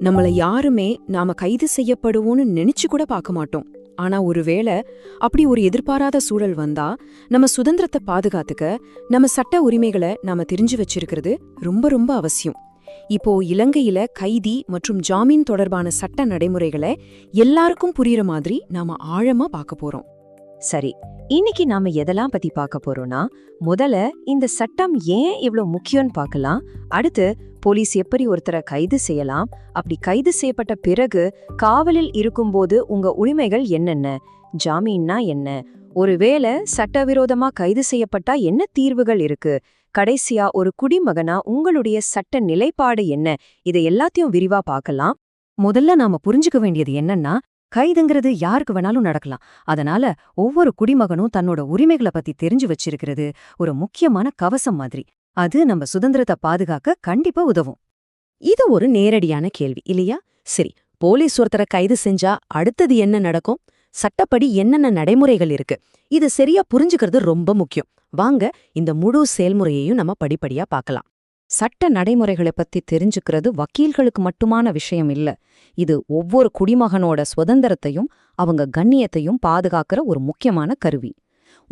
நம்மள யாருமே நாம கைது செய்யப்படுவோம்னு நினைச்சு கூட பார்க்க மாட்டோம். ஆனா ஒருவேளை அப்படி ஒரு எதிர்பாராத சூழல் வந்தா நம்ம சுதந்திரத்தை பாதுகாத்துக்க நம்ம சட்ட உரிமைகளை நாம தெரிஞ்சு வச்சிருக்கிறது ரொம்ப ரொம்ப அவசியம். இப்போ இலங்கையில கைதி மற்றும் ஜாமீன் தொடர்பான சட்ட நடைமுறைகளை எல்லாருக்கும் புரியுற மாதிரி நாம ஆழமா பார்க்க போறோம். சரி, இன்னைக்கு நாம எதெல்லாம் பத்தி பார்க்க போறோம்னா, முதல்ல இந்த சட்டம் ஏன் இவ்ளோ முக்கியம்னு பார்க்கலாம். அடுத்து போலீஸ் எப்படி ஒருத்தரை கைது செய்யலாம், அப்படி கைது செய்யப்பட்ட பிறகு காவலில் இருக்கும்போது உங்க உரிமைகள் என்னென்ன, ஜாமீன்னா என்ன, ஒருவேளை சட்டவிரோதமா கைது செய்யப்பட்டா என்ன தீர்வுகள் இருக்கு, கடைசியா ஒரு குடிமகனா உங்களுடைய சட்ட நிலைப்பாடு என்ன, இதை எல்லாத்தையும் விரிவா பார்க்கலாம். முதல்ல நாம புரிஞ்சுக்க வேண்டியது என்னன்னா, கைதுங்கிறது யாருக்கு வேணாலும் நடக்கலாம். அதனால ஒவ்வொரு குடிமகனும் தன்னோட உரிமைகளை பத்தி தெரிஞ்சு வச்சிருக்கிறது ஒரு முக்கியமான கவசம் மாதிரி. அது நம்ம சுதந்திரத்தை பாதுகாக்க கண்டிப்பா உதவும். இது ஒரு நேரடியான கேள்வி இல்லையா? சரி, போலீஸ் ஒருத்தரை கைது செஞ்சா அடுத்தது என்ன நடக்கும்? சட்டப்படி என்னென்ன நடைமுறைகள் இருக்கு? இது சரியா புரிஞ்சுக்கிறது ரொம்ப முக்கியம். வாங்க இந்த முழு செயல்முறையையும் நம்ம படிப்படியா பார்க்கலாம். சட்ட நடைமுறைகளை பத்தி தெரிஞ்சுக்கிறது வக்கீல்களுக்கு மட்டுமான விஷயம் இல்ல. இது ஒவ்வொரு குடிமகனோட சுதந்திரத்தையும் அவங்க கண்ணியத்தையும் பாதுகாக்கிற ஒரு முக்கியமான கருவி.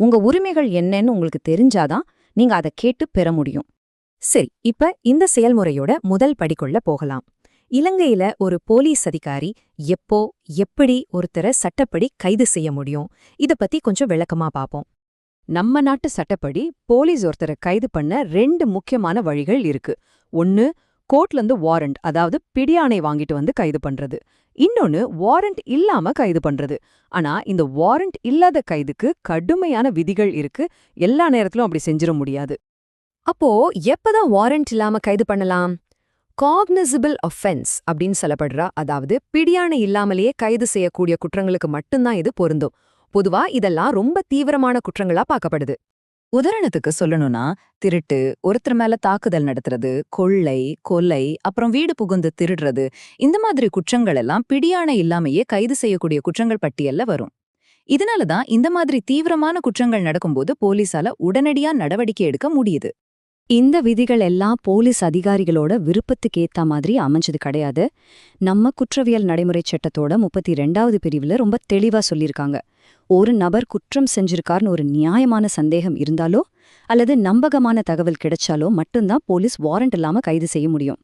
உங்க உரிமைகள் என்னன்னு உங்களுக்கு தெரிஞ்சாதான் நீங்க அதை கேட்டு பெற முடியும். சரி, இப்ப இந்த செயல்முறையோட முதல் படிக்குள்ள போகலாம். இலங்கையில ஒரு போலீஸ் அதிகாரி எப்போ எப்படி ஒருத்தரை சட்டப்படி கைது செய்ய முடியும், இத பத்தி கொஞ்சம் விளக்கமா பாப்போம். நம்ம நாட்டு சட்டப்படி போலீஸ் ஒருத்தரை கைது பண்ண 2 முக்கியமான வழிகள் இருக்கு. ஒன்னு, கோர்ட்ல இருந்து வாரண்ட், அதாவது பிடியாணை வாங்கிட்டு வந்து கைது பண்றது. இன்னொன்னு, வாரண்ட் இல்லாம கைது பண்றது. ஆனா இந்த வாரண்ட் இல்லாத கைதுக்கு கடுமையான விதிகள் இருக்கு. எல்லா நேரத்திலும் அப்படி செஞ்சிட முடியாது. அப்போ எப்பதான் வாரண்ட் இல்லாம கைது பண்ணலாம்? காக்னிசிபிள் ஒஃபென்ஸ் அப்படின்னு சொல்லப்படுறா, அதாவது பிடியாணை இல்லாமலேயே கைது செய்யக்கூடிய குற்றங்களுக்கு மட்டும்தான் இது பொருந்தும். பொதுவா இதெல்லாம் ரொம்ப தீவிரமான குற்றங்களா பார்க்கப்படுது. உதாரணத்துக்கு சொல்லணும்னா, திருட்டு, ஒருத்தர் மேல தாக்குதல் நடத்துறது, கொள்ளை, கொலை, அப்புறம் வீடு புகுந்து திருடுறது, இந்த மாதிரி குற்றங்கள் எல்லாம் பிடியாணை இல்லாமையே கைது செய்யக்கூடிய குற்றங்கள் பட்டியல்ல வரும். இதனாலதான் இந்த மாதிரி தீவிரமான குற்றங்கள் நடக்கும்போது போலீசால உடனடியா நடவடிக்கை எடுக்க முடியுது. இந்த விதிகள் எல்லாம் போலீஸ் அதிகாரிகளோட விருப்பத்துக்கு ஏத்த மாதிரி அமைஞ்சது கிடையாது. நம்ம குற்றவியல் நடைமுறை சட்டத்தோட 32வது பிரிவுல ரொம்ப தெளிவா சொல்லியிருக்காங்க. ஒரு நபர் குற்றம் செஞ்சிருக்காருன்னு ஒரு நியாயமான சந்தேகம் இருந்தாலோ அல்லது நம்பகமான தகவல் கிடைச்சாலோ மட்டும்தான் போலீஸ் வாரண்ட் இல்லாம கைது செய்ய முடியும்.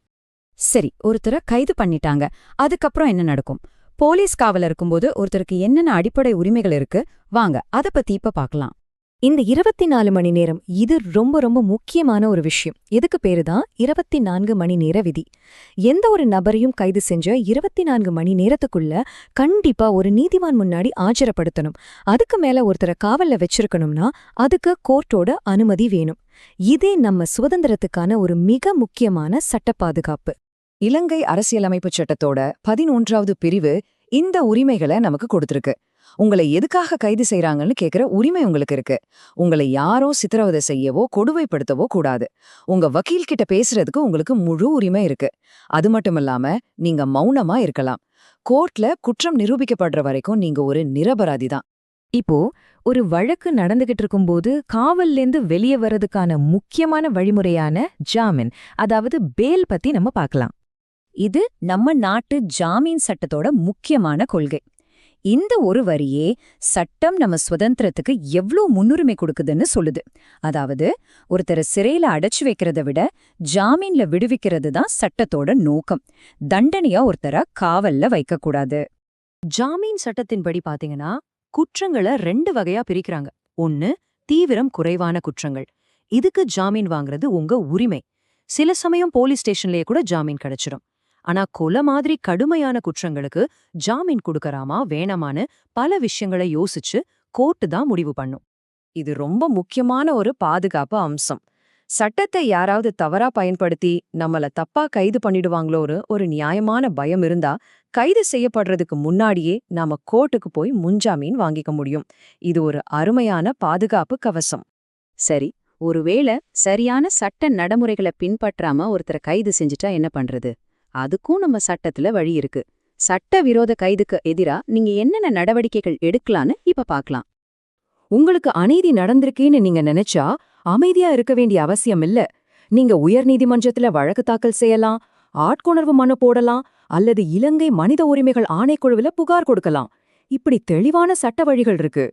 சரி, ஒருத்தரை கைது பண்ணிட்டாங்க, அதுக்கப்புறம் என்ன நடக்கும்? போலீஸ் காவல இருக்கும்போது ஒருத்தருக்கு என்னென்ன அடிப்படை உரிமைகள் இருக்கு, வாங்க அத பத்தி இப்ப பார்க்கலாம். இந்த 24 மணி நேரம், இது ரொம்ப ரொம்ப முக்கியமான ஒரு விஷயம். இதுக்கு பேருதான் 24 மணி நேர விதி. எந்த ஒரு நபரையும் கைது செஞ்ச 24 மணி நேரத்துக்குள்ள கண்டிப்பா ஒரு நீதிமான் முன்னாடி ஆஜரப்படுத்தணும். அதுக்கு மேல ஒருத்தரை காவல்ல வச்சிருக்கணும்னா அதுக்கு கோர்ட்டோட அனுமதி வேணும். இதே நம்ம சுதந்திரத்துக்கான ஒரு மிக முக்கியமான சட்ட பாதுகாப்பு. இலங்கை அரசியலமைப்பு சட்டத்தோட 11வது பிரிவு இந்த உரிமைகளை நமக்கு கொடுத்திருக்கு. உங்களை எதுக்காக கைது செய்றாங்கன்னு கேக்குற உரிமை உங்களுக்கு இருக்கு. உங்களை யாரோ சித்திரவதை செய்யவோ கொடுமைப்படுத்தவோ கூடாது. உங்க வக்கீல் கிட்ட பேசுறதுக்கு உங்களுக்கு முழு உரிமை இருக்கு. அது மட்டுமில்லாம நீங்க மௌனமா இருக்கலாம். கோர்ட்ல குற்றம் நிரூபிக்கப்படுற வரைக்கும் நீங்க ஒரு நிரபராதி தான். இப்போ ஒரு வழக்கு நடந்துகிட்டு இருக்கும்போது காவல்லேருந்து வெளியே வர்றதுக்கான முக்கியமான வழிமுறையான ஜாமீன், அதாவது பேல் பத்தி நம்ம பார்க்கலாம். இது நம்ம நாட்டு ஜாமீன் சட்டத்தோட முக்கியமான கொள்கை. இந்த ஒரு வரியே சட்டம் நம்ம சுதந்திரத்துக்கு எவ்ளோ முன்னுரிமை கொடுக்குதுன்னு சொல்லுது. அதாவது ஒருத்தரை சிறையில அடைச்சு வைக்கிறத விட ஜாமீன்ல விடுவிக்கிறது தான் சட்டத்தோட நோக்கம். தண்டனையா ஒருத்தரை காவல்ல வைக்கக்கூடாது. ஜாமீன் சட்டத்தின்படி பாத்தீங்கன்னா குற்றங்களை 2 வகையா பிரிக்கிறாங்க. ஒன்னு, தீவிரம் குறைவான குற்றங்கள். இதுக்கு ஜாமீன் வாங்குறது உங்க உரிமை. சில சமயம் போலீஸ் ஸ்டேஷன்லயே கூட ஜாமீன் கிடைச்சிடும். ஆனா கொலை மாதிரி கடுமையான குற்றங்களுக்கு ஜாமீன் கொடுக்கறாமா வேணாமான்னு பல விஷயங்களை யோசிச்சு கோர்ட்டு தான் முடிவு பண்ணும். இது ரொம்ப முக்கியமான ஒரு பாதுகாப்பு அம்சம். சட்டத்தை யாராவது தவறா பயன்படுத்தி நம்மள தப்பா கைது பண்ணிடுவாங்களோரு ஒரு நியாயமான பயம் இருந்தா கைது செய்யப்படுறதுக்கு முன்னாடியே நாம கோர்ட்டுக்கு போய் முன்ஜாமீன் வாங்கிக்க முடியும். இது ஒரு அருமையான பாதுகாப்பு கவசம். சரி, ஒருவேளை சரியான சட்ட நடைமுறைகளை பின்பற்றாம ஒருத்தரை கைது செஞ்சுட்டா என்ன பண்றது? அதுக்கும் நம்ம சட்டத்துல வழி இருக்கு. சட்ட விரோத கைதுக்கு எதிரா நீங்க என்னென்ன நடவடிக்கைகள் எடுக்கலான்னு இப்ப பார்க்கலாம். உங்களுக்கு அநீதி நடந்திருக்கேன்னு நீங்க நினைச்சா அமைதியா இருக்க வேண்டிய அவசியம் இல்ல. நீங்க உயர்நீதிமன்றத்துல வழக்கு தாக்கல் செய்யலாம், ஆட்கொணர்வு மனு போடலாம் அல்லது இலங்கை மனித உரிமைகள் ஆணைக்குழுவில புகார் கொடுக்கலாம். இப்படி தெளிவான சட்ட வழிகள் இருக்கு.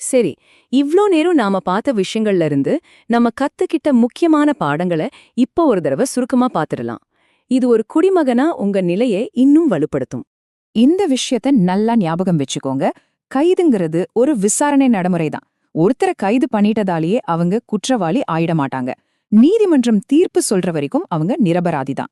சரி, இவ்ளோ நேரம் நாம பார்த்த விஷயங்கள்ல இருந்து நம்ம கத்துக்கிட்ட முக்கியமான பாடங்களை இப்போ ஒரு தடவை சுருக்கமா பார்த்துடலாம். இது ஒரு குடிமகனா உங்க நிலையை இன்னும் வலுப்படுத்தும். இந்த விஷயத்த நல்லா ஞாபகம் வச்சுக்கோங்க. கைதுங்கிறது ஒரு விசாரணை நடைமுறை தான். ஒருத்தரை கைது பண்ணிட்டதாலேயே அவங்க குற்றவாளி ஆயிட மாட்டாங்க. நீதிமன்றம் தீர்ப்பு சொல்ற வரைக்கும் அவங்க நிரபராதி தான்.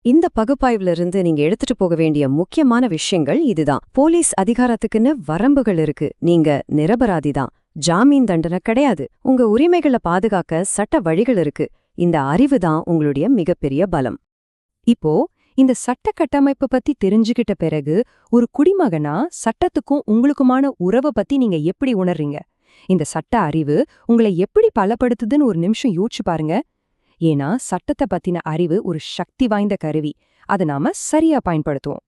இந்த பகுப்பாய்வுல இருந்து நீங்க எடுத்துட்டு போக வேண்டிய முக்கியமான விஷயங்கள் இதுதான். போலீஸ் அதிகாரத்துக்குன்னு வரம்புகள் இருக்கு. நீங்க நிரபராதி தான். ஜாமீன் தண்டனை கிடையாது. உங்க உரிமைகளை பாதுகாக்க சட்ட வழிகள் இருக்கு. இந்த அறிவு தான் உங்களுடைய மிகப்பெரிய பலம். இப்போ இந்த சட்ட கட்டமைப்பு பத்தி தெரிஞ்சுக்கிட்ட பிறகு ஒரு குடிமகனா சட்டத்துக்கும் உங்களுக்குமான உறவை பத்தி நீங்க எப்படி உணர்றீங்க? இந்த சட்ட அறிவு உங்களை எப்படி பலப்படுத்துதுன்னு ஒரு நிமிஷம் யோசிச்சு பாருங்க. ஏன்னா சட்டத்தை பத்தின அறிவு ஒரு சக்தி வாய்ந்த கருவி. அதை நாம சரியா பயன்படுத்துவோம்.